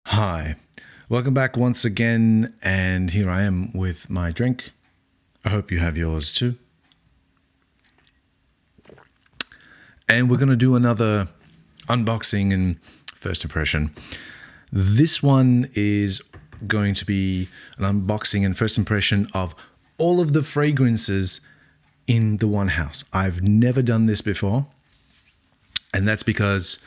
Hi, welcome back once again, and here I am with my drink. I hope you have yours too. And we're going to do another unboxing and first impression. This one is going to be an unboxing and first impression of all of the fragrances in the one house. I've never done this before, and that's because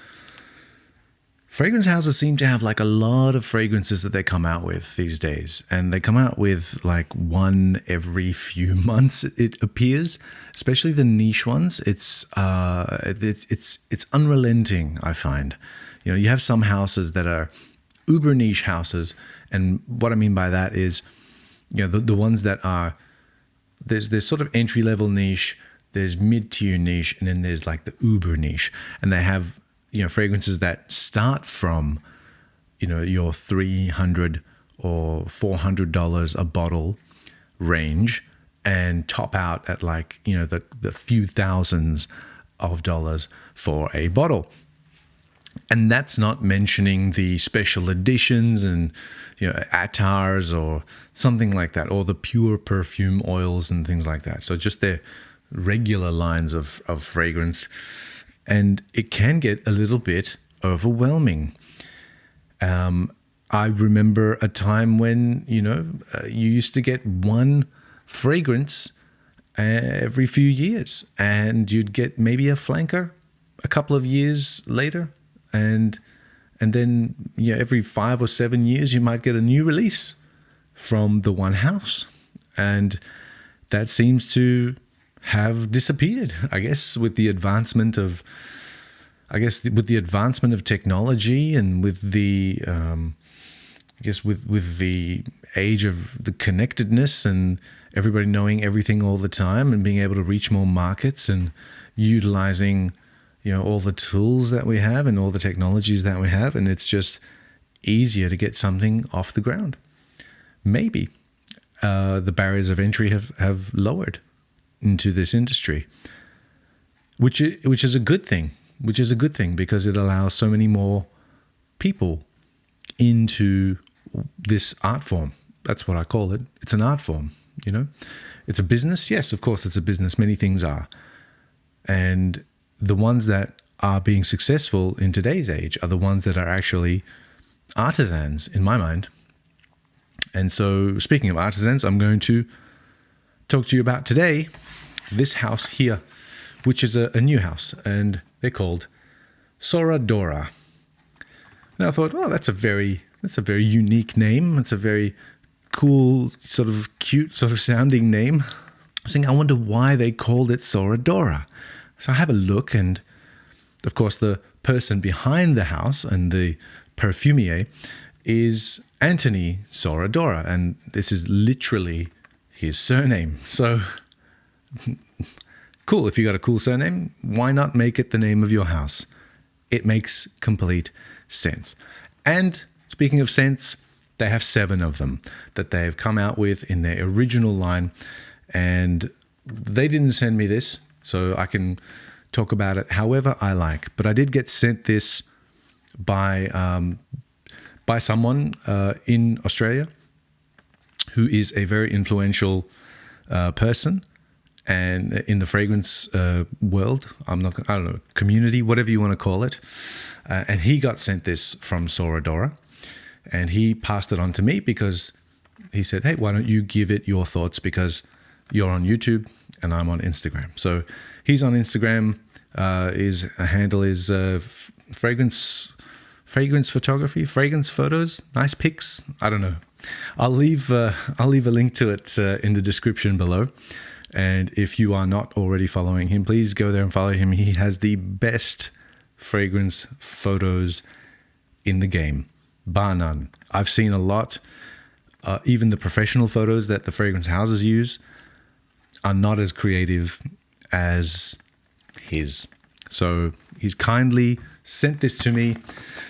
fragrance houses seem to have like a lot of fragrances that they come out with these days, and they come out with like one every few months. It appears, especially the niche ones. It's unrelenting. I find, you have some houses that are uber niche houses, and what I mean by that is, the ones that are there's sort of entry level niche, there's mid tier niche, and then there's like the uber niche, and they have fragrances that start from, your $300 or $400 a bottle range and top out at like, the few thousands of dollars for a bottle. And that's not mentioning the special editions and, attars or something like that, or the pure perfume oils and things like that. So just their regular lines of fragrance. And it can get a little bit overwhelming. I remember a time when, you used to get one fragrance every few years, and you'd get maybe a flanker a couple of years later. And then, every 5 or 7 years, you might get a new release from the one house. And that seems to have disappeared, I guess, with the advancement of technology, and with the with the age of the connectedness and everybody knowing everything all the time and being able to reach more markets and utilizing all the tools that we have and all the technologies that we have, and it's just easier to get something off the ground. Maybe the barriers of entry have lowered into this industry, which is a good thing. Because it allows so many more people into this art form. That's what I call it. It's an art form, It's a business. Yes, of course it's a business. Many things are. And the ones that are being successful in today's age are the ones that are actually artisans, in my mind. And so, speaking of artisans, I'm going to talk to you about today this house here, which is a new house, and they're called SORA DORA. And I thought, that's a very unique name. It's a very cool, sort of cute, sort of sounding name. I was thinking, I wonder why they called it SORA DORA. So I have a look, and of course, the person behind the house and the perfumier is Anthony SORA DORA, and this is literally his surname. So cool. If you got a cool surname, why not make it the name of your house? It makes complete sense. And speaking of sense, they have 7 of them that they've come out with in their original line. And they didn't send me this, so I can talk about it however I like. But I did get sent this by someone in Australia who is a very influential person, and in the fragrance world, I don't know, community, whatever you want to call it. And he got sent this from SORA DORA, and he passed it on to me because he said, hey, why don't you give it your thoughts, because you're on YouTube and I'm on Instagram. So he's on Instagram. His handle is fragrance photography, fragrance photos, nice pics. I don't know. I'll leave a link to it in the description below. And if you are not already following him, please go there and follow him. He has the best fragrance photos in the game, bar none. I've seen a lot. Even the professional photos that the fragrance houses use are not as creative as his. So he's kindly sent this to me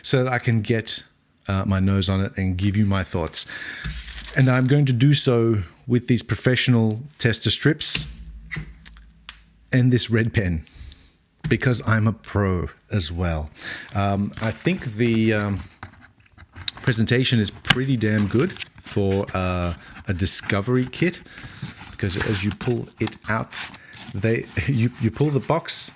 so that I can get my nose on it and give you my thoughts. And I'm going to do so with these professional tester strips and this red pen, because I'm a pro as well. I think the Presentation is pretty damn good for a discovery kit, because as you pull it out, you pull the box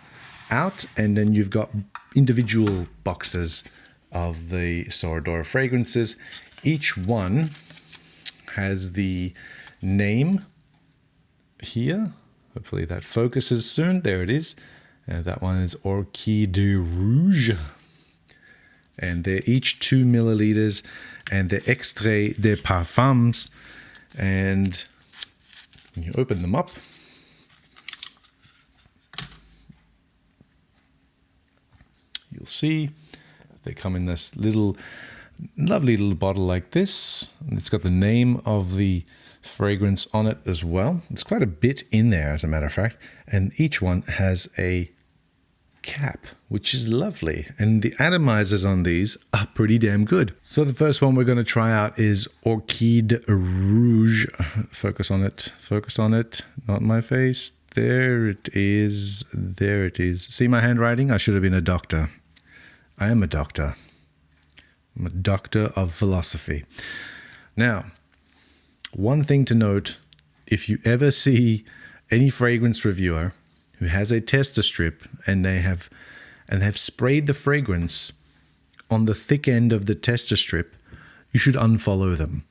out, and then you've got individual boxes of the SORA DORA fragrances. Each one has the name here. Hopefully that focuses soon. There it is. That one is Orchid Rouge. And they're each 2 milliliters, and they're extrait de parfums. And when you open them up, you'll see they come in this lovely little bottle like this. And it's got the name of the fragrance on it as well. There's quite a bit in there, as a matter of fact. And each one has a cap, which is lovely. And the atomizers on these are pretty damn good. So the first one we're going to try out is Orchid Rouge. Focus on it. Focus on it. Not my face. There it is. There it is. See my handwriting? I should have been a doctor. I am a doctor. I'm a doctor of philosophy. Now, one thing to note, if you ever see any fragrance reviewer who has a tester strip and they have sprayed the fragrance on the thick end of the tester strip, you should unfollow them.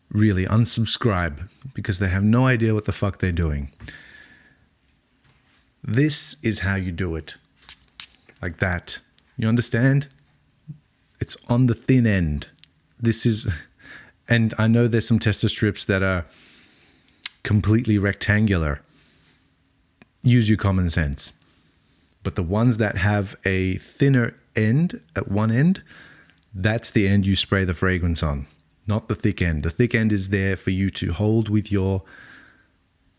Really, unsubscribe, because they have no idea what the fuck they're doing. This is how you do it. Like that. You understand? It's on the thin end. This is, and I know there's some tester strips that are completely rectangular. Use your common sense. But the ones that have a thinner end at one end, that's the end you spray the fragrance on, not the thick end. The thick end is there for you to hold with your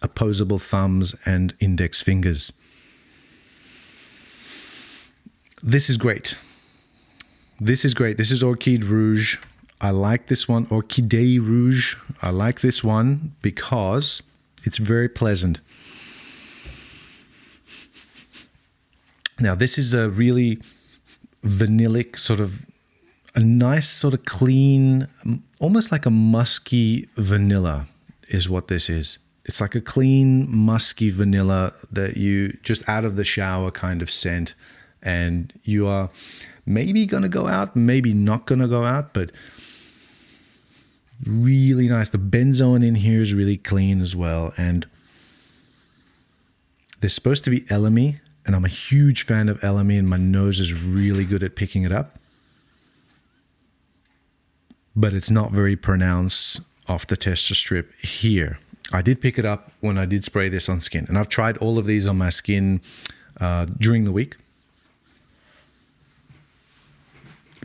opposable thumbs and index fingers. This is great. This is great. This is Orchid Rouge. I like this one, Orchid Rouge. I like this one because it's very pleasant. Now, this is a really vanillic sort of, a nice sort of clean, almost like a musky vanilla is what this is. It's like a clean, musky vanilla that you just out of the shower kind of scent. And you are maybe going to go out, maybe not going to go out, but really nice. The benzoin in here is really clean as well. And they're supposed to be elemi. And I'm a huge fan of elemi, and my nose is really good at picking it up. But it's not very pronounced off the tester strip here. I did pick it up when I did spray this on skin. And I've tried all of these on my skin during the week.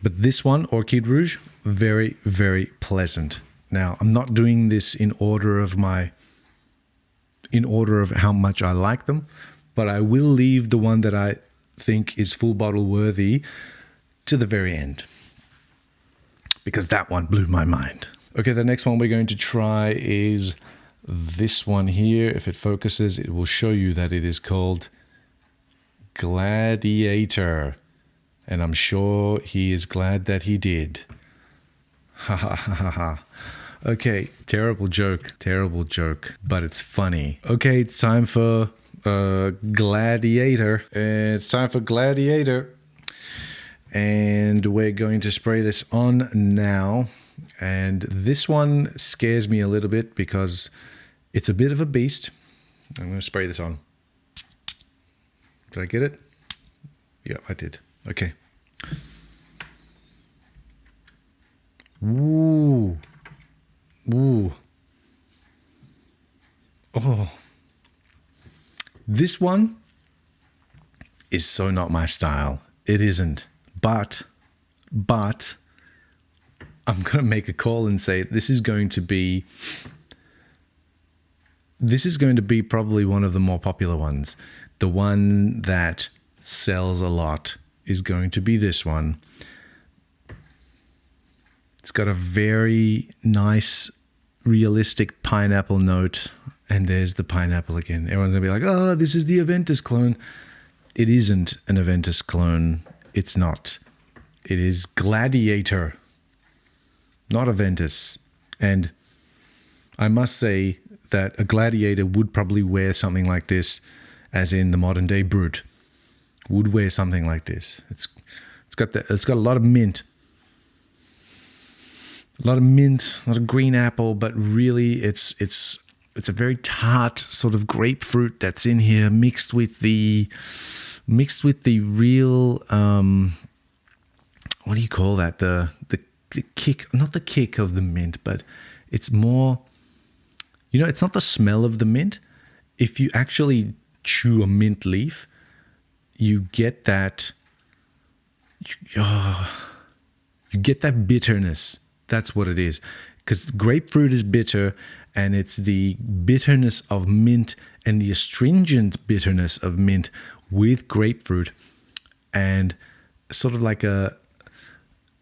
But this one, Orchid Rouge, very, very pleasant. Now, I'm not doing this in order of how much I like them, but I will leave the one that I think is full bottle worthy to the very end, because that one blew my mind. Okay, the next one we're going to try is this one here. If it focuses, it will show you that it is called Gladiator. And I'm sure he is glad that he did. Ha ha ha ha ha. Okay, terrible joke, but it's funny. Okay, it's time for Gladiator. It's time for Gladiator. And we're going to spray this on now. And this one scares me a little bit because it's a bit of a beast. I'm going to spray this on. Did I get it? Yeah, I did. Okay. Ooh. Ooh. Oh. This one is so not my style. It isn't. But I'm going to make a call and say this is going to be probably one of the more popular ones. The one that sells a lot is going to be this one. It's got a very nice, realistic pineapple note. And there's the pineapple again. Everyone's going to be like, oh, this is the Aventus clone. It isn't an Aventus clone. It's not. It is Gladiator. not a Ventus. And I must say that a Gladiator would probably wear something like this, as in the modern day Brut would wear something like this. It's got a lot of mint. A lot of mint, a lot of green apple, but really it's a very tart sort of grapefruit that's in here, mixed with the real what do you call that? The kick, not the kick of the mint, but it's more, it's not the smell of the mint. If you actually chew a mint leaf, you get that you get that bitterness. That's what it is. Because grapefruit is bitter, and it's the bitterness of mint and the astringent bitterness of mint with grapefruit, and sort of like a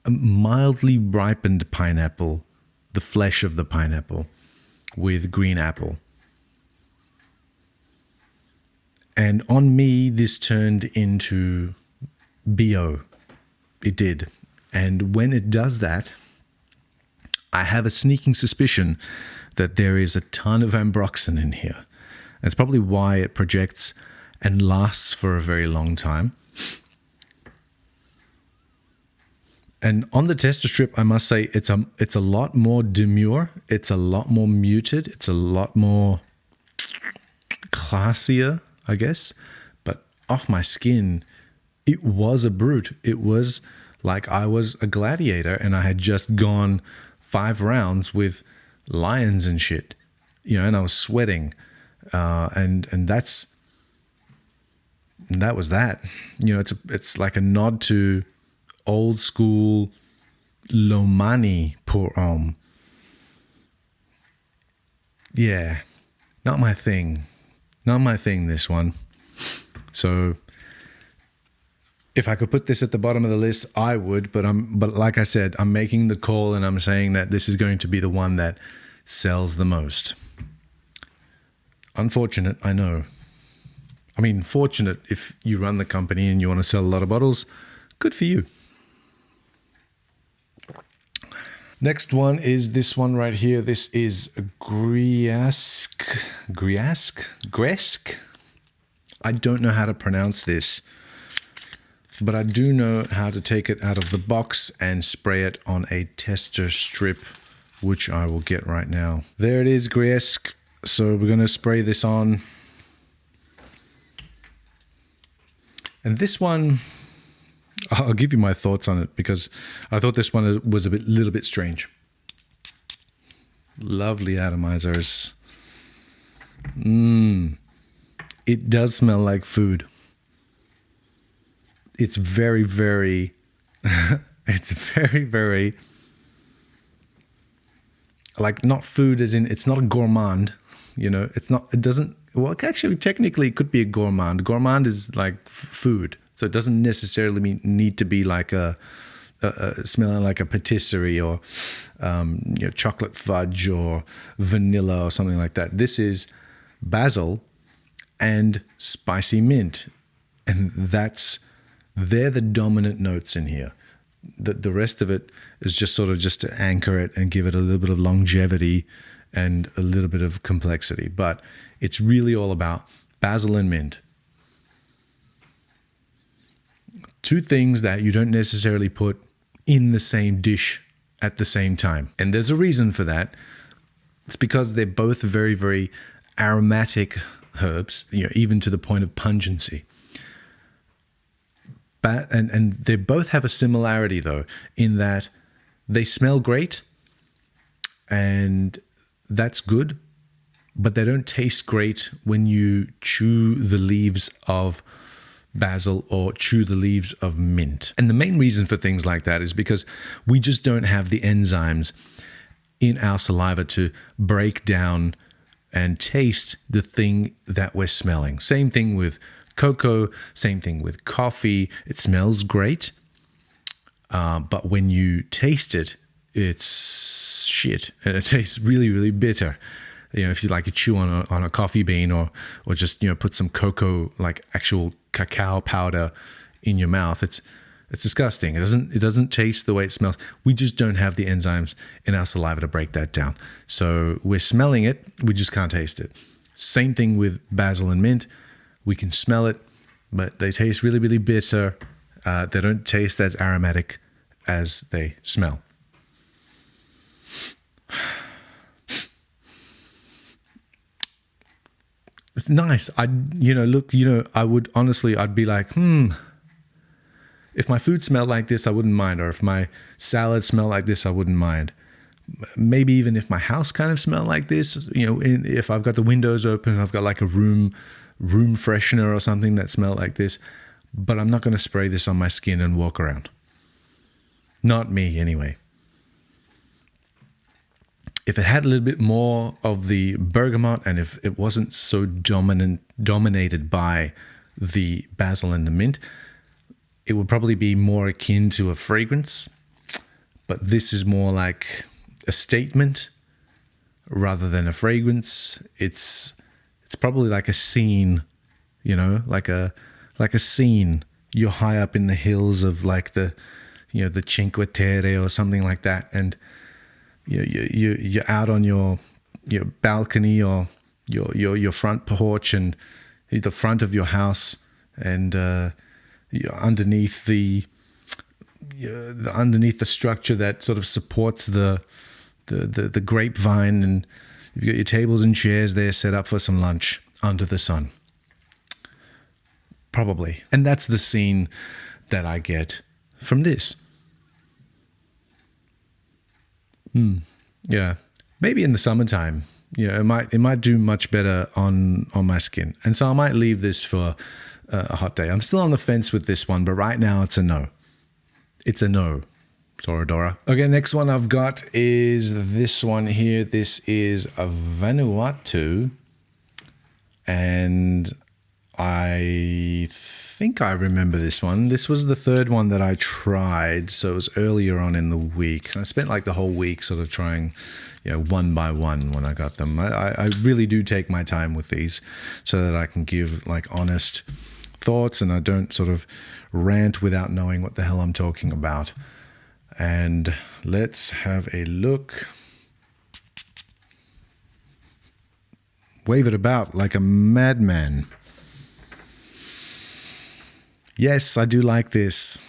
mildly ripened pineapple, the flesh of the pineapple with green apple. And on me, this turned into BO. It did. And when it does that, I have a sneaking suspicion that there is a ton of ambroxan in here. That's probably why it projects and lasts for a very long time. And on the tester strip, I must say it's a lot more demure. It's a lot more muted. It's a lot more classier, I guess. But off my skin, it was a Brut. It was like I was a Gladiator and I had just gone 5 rounds with lions and shit, and I was sweating, and that was that. It's like a nod to old school Lomani pour homme. Yeah, not my thing, this one. So if I could put this at the bottom of the list, I would, but like I said, I'm making the call and I'm saying that this is going to be the one that sells the most. Unfortunate, I know. I mean, fortunate if you run the company and you want to sell a lot of bottles. Good for you. Next one is this one right here. This is Gresque. I don't know how to pronounce this, but I do know how to take it out of the box and spray it on a tester strip, which I will get right now. There it is, Gresque. So we're going to spray this on. And this one, I'll give you my thoughts on it because I thought this one was little bit strange. Lovely atomizers. It does smell like food. It's very, very, very, like, not food as in, it's not a gourmand, actually, technically it could be a gourmand. Gourmand is like food. So it doesn't necessarily need to be like smelling like a patisserie or, chocolate fudge or vanilla or something like that. This is basil and spicy mint. And they're the dominant notes in here. The rest of it is just to anchor it and give it a little bit of longevity and a little bit of complexity. But it's really all about basil and mint. Two things that you don't necessarily put in the same dish at the same time. And there's a reason for that. It's because they're both very, very aromatic herbs, even to the point of pungency. And they both have a similarity, though, in that they smell great, and that's good, but they don't taste great when you chew the leaves of basil or chew the leaves of mint. And the main reason for things like that is because we just don't have the enzymes in our saliva to break down and taste the thing that we're smelling. Same thing with cocoa, same thing with coffee. It smells great, but when you taste it, it's shit, and it tastes really, really bitter. If you chew on a coffee bean or just put some cocoa, like actual cacao powder in your mouth, it's It's disgusting. It doesn't taste the way it smells. We just don't have the enzymes in our saliva to break that down. So we're smelling it, we just can't taste it. Same thing with basil and mint. We can smell it, but they taste really, really bitter. They don't taste as aromatic as they smell. It's nice. I'd be like, if my food smelled like this, I wouldn't mind. Or if my salad smelled like this, I wouldn't mind. Maybe even if my house kind of smelled like this, if I've got the windows open, I've got like a room freshener or something that smelled like this, but I'm not going to spray this on my skin and walk around. Not me, anyway. If it had a little bit more of the bergamot and if it wasn't so dominated by the basil and the mint, it would probably be more akin to a fragrance. But this is more like a statement rather than a fragrance. It's probably like a scene, like a scene. You're high up in the hills of like the Cinque Terre or something like that, and you're out on your balcony or your front porch and the front of your house, and you're underneath the structure that sort of supports the grapevine, and you've got your tables and chairs there set up for some lunch under the sun. Probably. And that's the scene that I get from this. Yeah. Maybe in the summertime, it might do much better on my skin. And so I might leave this for a hot day. I'm still on the fence with this one, but right now it's a no. It's a no. SORA DORA. Okay, next one I've got is this one here. This is a Vanuatu. And I think I remember this one. This was the third one that I tried, so it was earlier on in the week. I spent like the whole week sort of trying, one by one when I got them. I really do take my time with these so that I can give like honest thoughts and I don't sort of rant without knowing what the hell I'm talking about. And let's have a look. Wave it about like a madman. Yes, I do like this.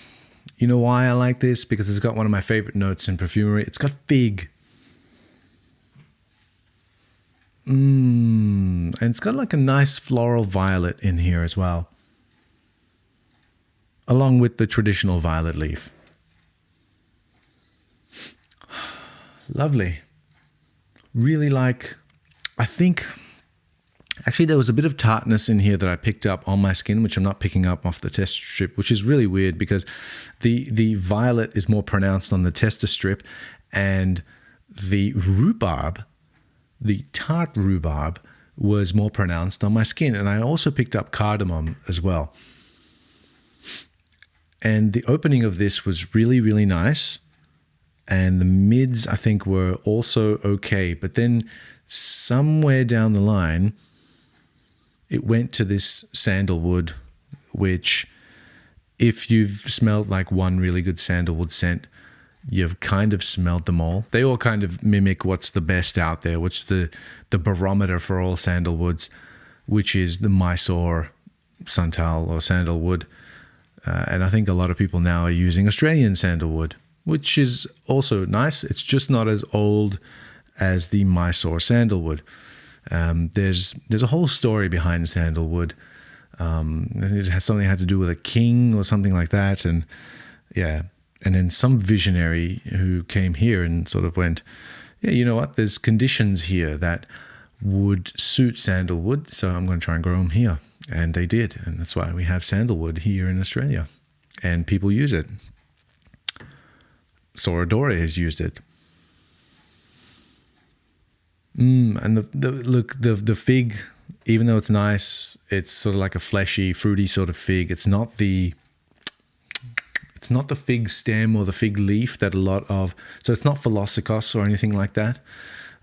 You know why I like this? Because it's got one of my favorite notes in perfumery. It's got fig. And it's got like a nice floral violet in here as well, along with the traditional violet leaf. Lovely. Really actually, there was a bit of tartness in here that I picked up on my skin, which I'm not picking up off the tester strip, which is really weird because the violet is more pronounced on the tester strip, and the rhubarb, the tart rhubarb, was more pronounced on my skin. And I also picked up cardamom as well. And the opening of this was really, really nice. And the mids, I think, were also okay. But then somewhere down the line, it went to this sandalwood, which if you've smelled like one really good sandalwood scent, you've kind of smelled them all. They all kind of mimic what's the best out there, which is the barometer for all sandalwoods, which is the Mysore santal or sandalwood. And I think a lot of people now are using Australian sandalwood, which is also nice. It's just not as old as the Mysore sandalwood. There's a whole story behind sandalwood. It has something had to do with a king or something like that. And yeah, and then some visionary who came here and sort of went, yeah, you know what? There's conditions here that would suit sandalwood, so I'm going to try and grow them here. And they did. And that's why we have sandalwood here in Australia. And people use it. SORA DORA has used it. And the fig, even though it's nice, it's sort of like a fleshy, fruity sort of fig. It's not the fig stem or the fig leaf that so it's not Philoxikos or anything like that.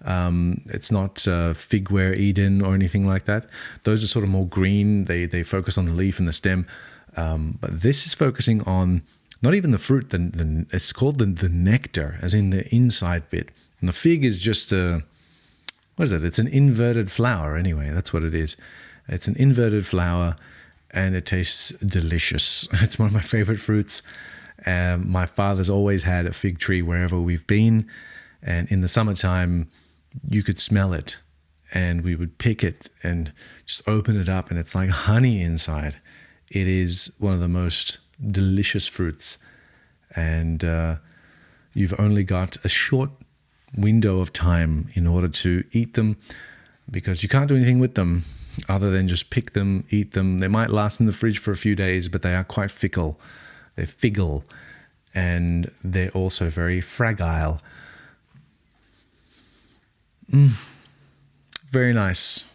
It's not Figware Eden or anything like that. Those are sort of more green. They focus on the leaf and the stem. But this is focusing on not even the fruit, it's called the nectar, as in the inside bit. And the fig is just what is it? It's an inverted flower anyway. That's what it is. It's an inverted flower, and it tastes delicious. It's one of my favorite fruits. My father's always had a fig tree wherever we've been, and in the summertime, you could smell it, and we would pick it and just open it up, and it's like honey inside. It is one of the most delicious fruits, and you've only got a short window of time in order to eat them, because you can't do anything with them other than just pick them, eat them. They might last in the fridge for a few days, but they are quite fickle. They're figgle, and they're also very fragile. Very nice.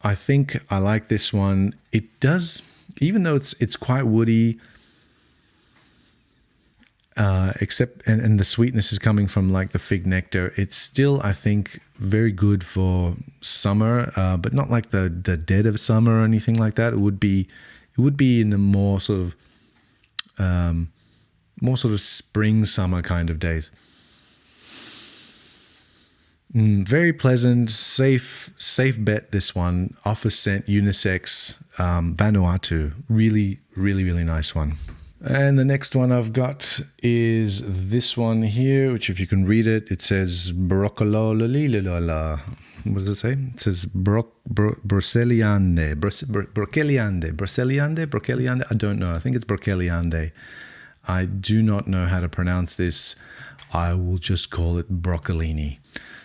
I think I like this one. It does, even though it's quite woody, and the sweetness is coming from like the fig nectar. It's still, I think, very good for summer, but not like the dead of summer or anything like that. It would be in the more sort of spring, summer kind of days. Very pleasant, safe bet. This one, office scent, unisex, Vanuatu. Really, really, really nice one. And the next one I've got is this one here, which if you can read it, it says Broccolini. What does it say? It says Broccolini. Broccolini. I don't know. I think it's Broccolini. I do not know how to pronounce this. I will just call it Broccolini.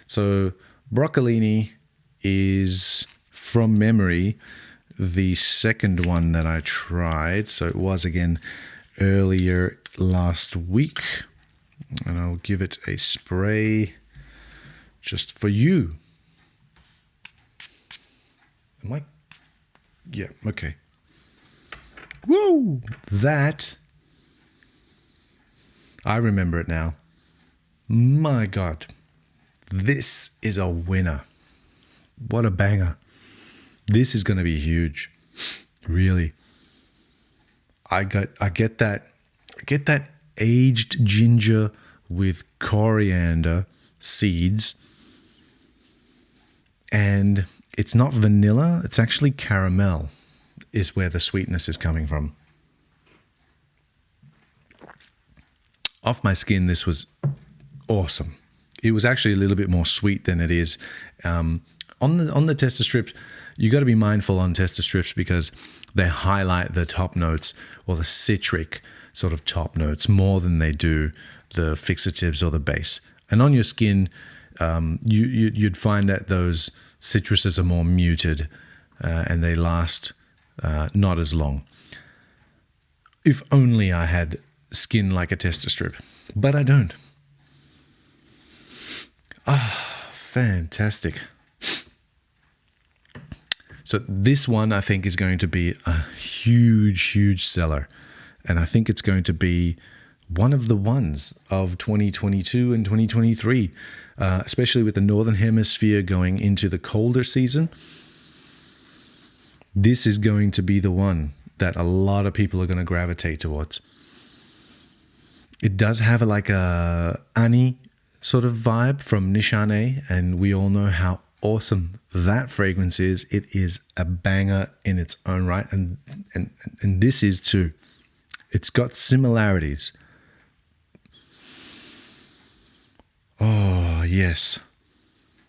So Broccolini is, from memory, the second one that I tried. So it was, again, earlier last week, and I'll give it a spray just for you. Am I? Yeah, okay. Woo! That, I remember it now. My God, this is a winner. What a banger. This is going to be huge. Really. I get that aged ginger with coriander seeds, and it's not vanilla, it's actually caramel is where the sweetness is coming from. Off my skin, this was awesome. It was actually a little bit more sweet than it is on the tester strips. You got to be mindful on tester strips because they highlight the top notes or the citric sort of top notes more than they do the fixatives or the base. And on your skin, you'd find that those citruses are more muted and they last not as long. If only I had skin like a tester strip, but I don't. Fantastic. So this one, I think, is going to be a huge, huge seller. And I think it's going to be one of the ones of 2022 and 2023, especially with the Northern Hemisphere going into the colder season. This is going to be the one that a lot of people are going to gravitate towards. It does have like a Annie sort of vibe from Nishane, and we all know how awesome that fragrance is. It is a banger in its own right, and this is too. It's got similarities. Oh yes,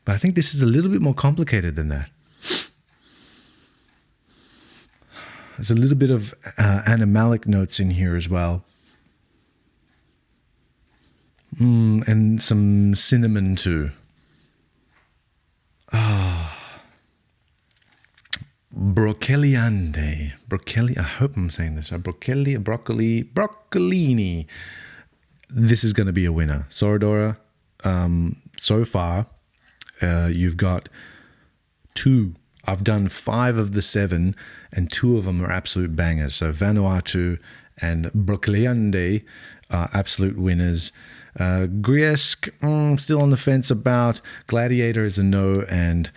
but I think this is a little bit more complicated than that. There's a little bit of animalic notes in here as well. And some cinnamon too. Broccolini. I hope I'm saying this. Broccolini. This is going to be a winner. SORA DORA. So far, you've got 2. I've done 5 of the 7, and 2 of them are absolute bangers. So Vanuatu and Broccolini are absolute winners. Griesque, still on the fence about. Gladiator is a no, and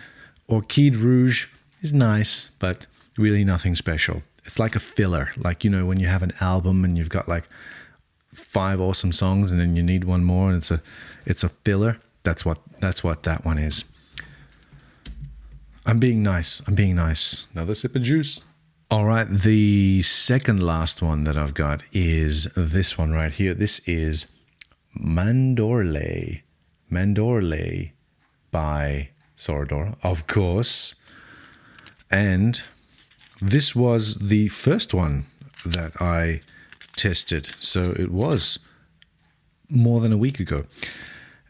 Orchid Rouge is nice, but really nothing special. It's like a filler. Like, you know, when you have an album and you've got like 5 awesome songs and then you need one more and it's a filler. That's what that one is. I'm being nice. Another sip of juice. All right, the second last one that I've got is this one right here. This is Mandolore by SORA DORA, of course. And this was the first one that I tested. So it was more than a week ago.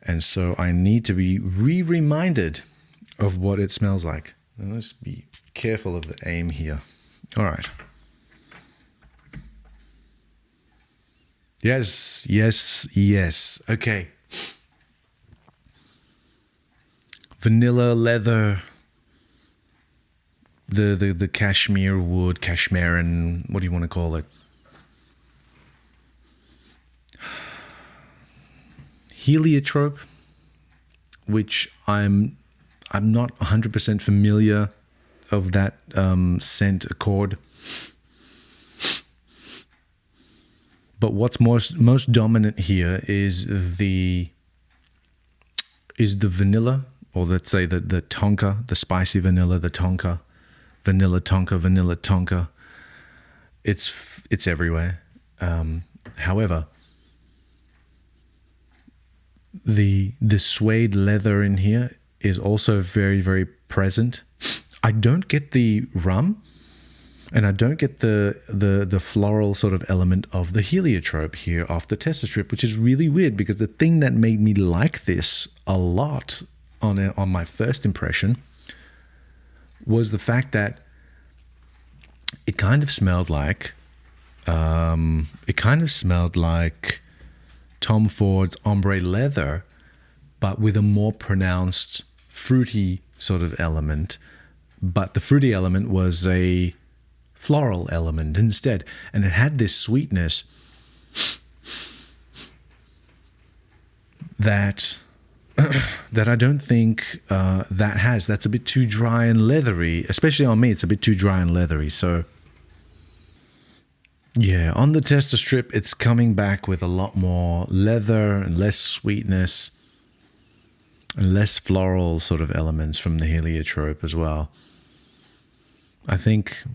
And so I need to be reminded of what it smells like. Now let's be careful of the aim here. All right. Yes. Okay. Vanilla, leather, the cashmere wood, cashmeran, what do you want to call it? Heliotrope, which I'm not 100% familiar of that scent accord. But what's most dominant here is the vanilla, or let's say the tonka, the spicy vanilla, the tonka, vanilla tonka. It's everywhere. However, the suede leather in here is also very, very present. I don't get the rum, and I don't get the floral sort of element of the heliotrope here off the tester strip, which is really weird because the thing that made me like this a lot on my first impression was the fact that it kind of smelled like Tom Ford's ombre leather, but with a more pronounced fruity sort of element. But the fruity element was a floral element instead. And it had this sweetness that I don't think that has. That's a bit too dry and leathery. Especially on me, it's a bit too dry and leathery. So yeah, on the tester strip, it's coming back with a lot more leather and less sweetness and less floral sort of elements from the heliotrope as well. I think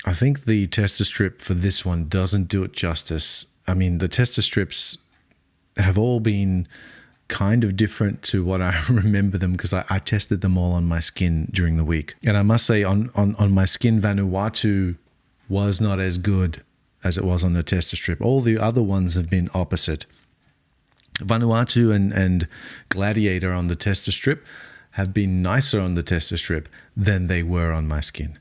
the tester strip for this one doesn't do it justice. I mean, the tester strips have all been kind of different to what I remember them, because I tested them all on my skin during the week. And I must say on my skin, Vanuatu was not as good as it was on the tester strip. All the other ones have been opposite. Vanuatu and Gladiator on the tester strip have been nicer on the tester strip than they were on my skin.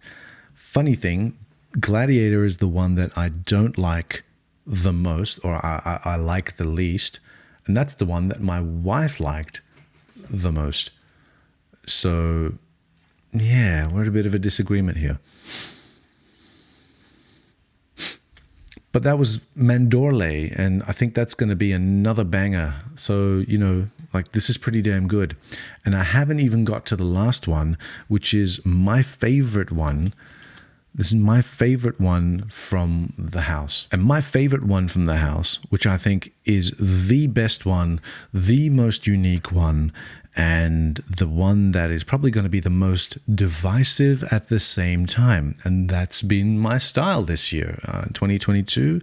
Funny thing, Gladiator is the one that I don't like the most, or I like the least, and that's the one that my wife liked the most. So yeah, we're at a bit of a disagreement here. But that was Mandolore, and I think that's going to be another banger. So, this is pretty damn good. And I haven't even got to the last one, which is my favorite one. This is my favorite one from the house. And my favorite one from the house, which I think is the best one, the most unique one, and the one that is probably going to be the most divisive at the same time. And that's been my style this year. 2022,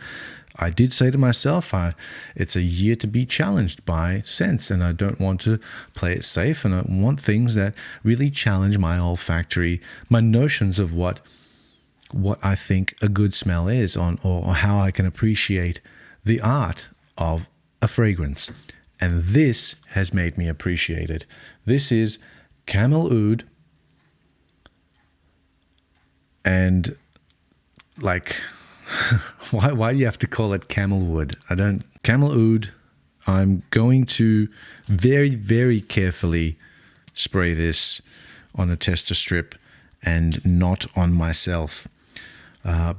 I did say to myself, it's a year to be challenged by scents, and I don't want to play it safe, and I want things that really challenge my olfactory, my notions of what I think a good smell is, or how I can appreciate the art of a fragrance. And this has made me appreciate it. This is Camelwood, and why do you have to call it Camelwood? Camelwood, I'm going to very, very carefully spray this on a tester strip and not on myself.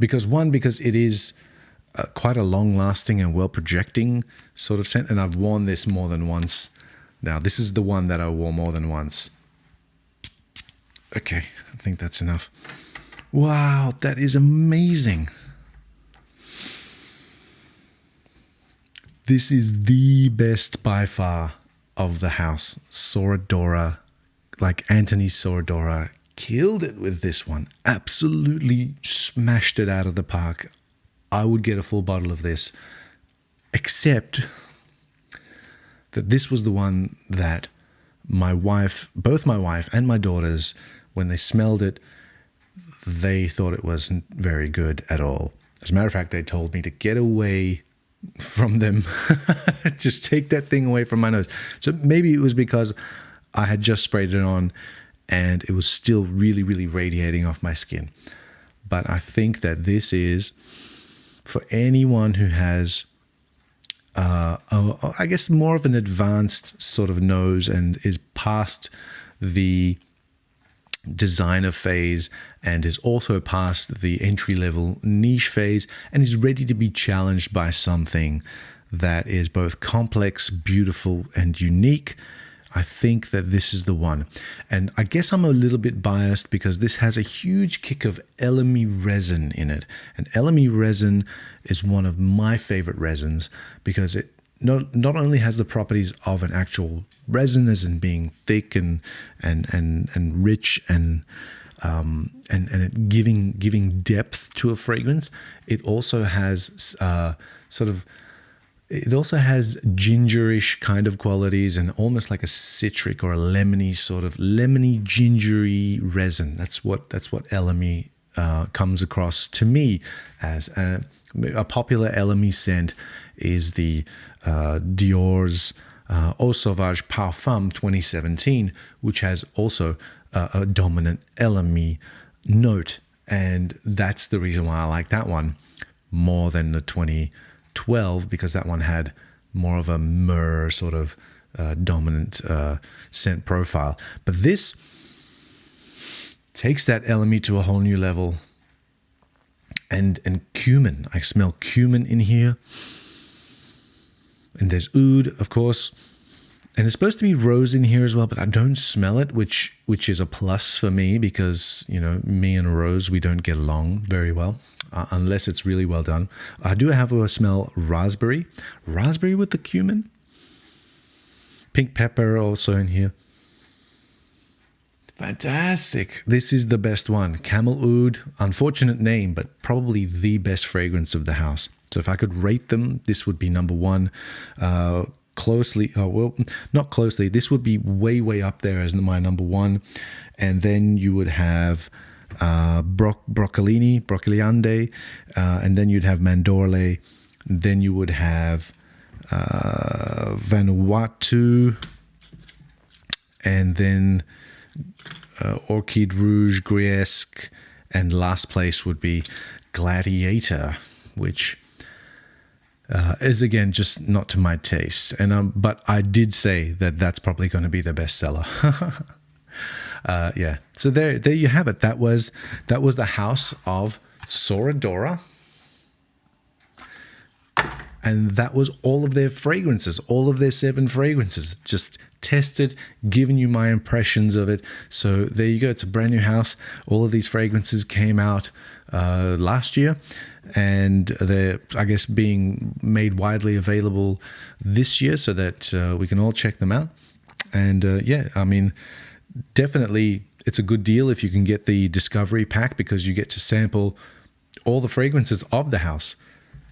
Because it is quite a long-lasting and well-projecting sort of scent, and I've worn this more than once. Now, this is the one that I wore more than once. Okay, I think that's enough. Wow, that is amazing. This is the best by far of the house. SORA DORA, like Anthony's SORA DORA, killed it with this one. Absolutely smashed it out of the park. I would get a full bottle of this, except that this was the one that both my wife and my daughters, when they smelled it, they thought it wasn't very good at all. As a matter of fact, they told me to get away from them. Just take that thing away from my nose. So maybe it was because I had just sprayed it on and it was still really, really radiating off my skin. But I think that this is for anyone who has, I guess, more of an advanced sort of nose and is past the designer phase and is also past the entry-level niche phase and is ready to be challenged by something that is both complex, beautiful, and unique. I think that this is the one. And I guess I'm a little bit biased because this has a huge kick of elemi resin in it. And elemi resin is one of my favorite resins because it not only has the properties of an actual resin, as in being thick and rich and it giving depth to a fragrance, it also has it also has gingerish kind of qualities and almost like a citric or a lemony gingery resin. That's what elemi comes across to me as. A popular elemi scent is the Dior's Eau Sauvage Parfum 2017, which has also a dominant elemi note. And that's the reason why I like that one more than the 2012, because that one had more of a myrrh sort of dominant scent profile. But this takes that elemi to a whole new level. And cumin. I smell cumin in here. And there's oud, of course. And it's supposed to be rose in here as well, but I don't smell it, which is a plus for me because, me and rose, we don't get along very well unless it's really well done. I do have a smell raspberry with the cumin. Pink pepper also in here. Fantastic. This is the best one. Camelwood, unfortunate name, but probably the best fragrance of the house. So if I could rate them, this would be number one. Not closely. This would be way up there as my number one. And then you would have Broccolini, and then you'd have Mandolore. Then you would have Vanuatu, and then Orchid Rouge, Griesque, and last place would be Gladiator, which is again just not to my taste. And but I did say that that's probably going to be the bestseller. Yeah. So there you have it. That was the house of SORA DORA. And that was all of their fragrances, all of their 7 fragrances, just tested, giving you my impressions of it. So there you go. It's a brand new house. All of these fragrances came out last year, and they're, I guess, being made widely available this year so that we can all check them out. And yeah, I mean, definitely it's a good deal if you can get the Discovery Pack, because you get to sample all the fragrances of the house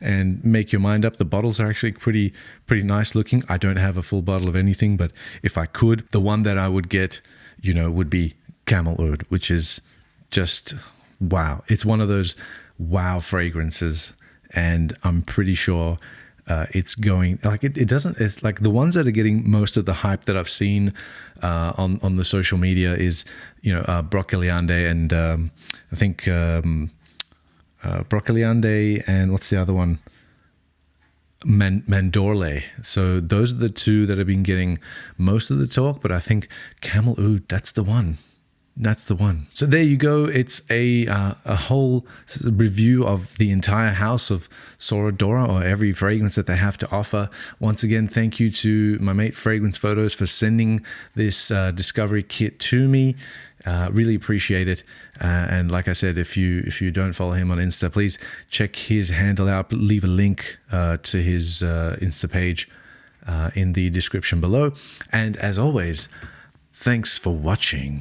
and make your mind up. The bottles are actually pretty nice looking. I don't have a full bottle of anything, but if I could, the one that I would get, would be Camelwood, which is just wow. It's one of those wow fragrances, and I'm pretty sure it's going like it doesn't. It's like the ones that are getting most of the hype that I've seen on the social media is Broccolini and I think. Broccolini and what's the other one? Mandolore. So those are the two that have been getting most of the talk, but I think Camelwood, that's the one. That's the one. So there you go. It's a whole review of the entire house of SORA DORA, or every fragrance that they have to offer. Once again, thank you to my mate Fragrance Photos for sending this discovery kit to me. Really appreciate it. And like I said, if you don't follow him on Insta, please check his handle out. Leave a link to his Insta page in the description below. And as always, thanks for watching.